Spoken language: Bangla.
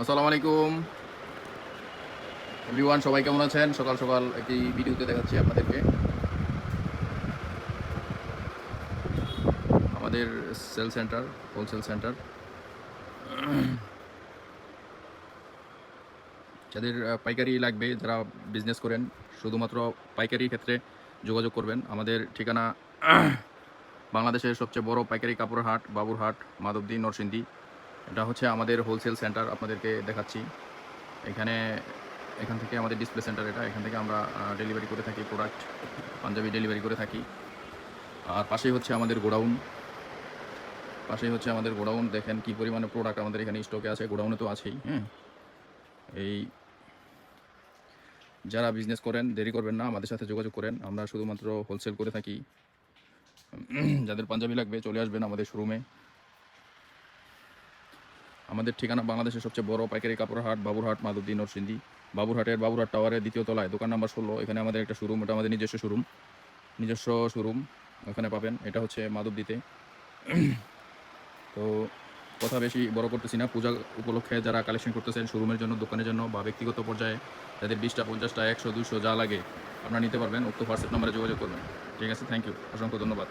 আসসালামু আলাইকুম এভরিওয়ান, সবাই কেমন আছেন? সকাল সকাল একটি ভিডিওতে দেখাচ্ছি আপনাদেরকে আমাদের সেল সেন্টার, হোলসেল সেন্টার। যাদের পাইকারি লাগবে, যারা বিজনেস করেন, শুধুমাত্র পাইকারি ক্ষেত্রে যোগাযোগ করবেন। আমাদের ঠিকানা বাংলাদেশের সবচেয়ে বড় পাইকারি কাপড়ের হাট, বাবুরহাট, মাধবদী, নরসিংদী। এটা হচ্ছে আমাদের হোলসেল সেন্টার, আপনাদেরকে দেখাচ্ছি। এখানে এখান থেকে আমাদের ডিসপ্লে সেন্টার এটা। এখান থেকে আমরা ডেলিভারি করে থাকি প্রোডাক্ট, পাঞ্জাবি ডেলিভারি করে থাকি। আর পাশেই হচ্ছে আমাদের গোডাউন। দেখেন কি পরিমাণে প্রোডাক্ট আমাদের এখানে স্টকে আছে, গোডাউনে তো আছেই। হ্যাঁ, এই যারা বিজনেস করেন দেরি করবেন না, আমাদের সাথে যোগাযোগ করেন। আমরা শুধুমাত্র হোলসেল করে থাকি। যাদের পাঞ্জাবি লাগবে চলে আসবেন আমাদের শোরুমে। আমাদের ঠিকানা বাংলাদেশের সবচেয়ে বড় পাইকারি কাপড় হাট, বাবুরহাট, মাধবদী, নরসিংদী। বাবুরহাট টাওয়ারের দ্বিতীয় তলায়, দোকান নাম্বার 16। এখানে আমাদের একটা শোরুম, এটা আমাদের নিজস্ব শোরুম ওখানে পাবেন। এটা হচ্ছে মাধবদীতে। তো কথা বেশি বড় করতেছি না। পূজা উপলক্ষে যারা কালেকশন করতেছেন শোরুমের জন্য, দোকানের জন্য বা ব্যক্তিগত পর্যায়ে, যাদের 20টা 50টা 100 200 যা লাগে আপনারা নিতে পারবেন, উক্ত হোয়াটসঅ্যাপ নম্বরে যোগাযোগ করবেন। ঠিক আছে, থ্যাংক ইউ, অসংখ্য ধন্যবাদ।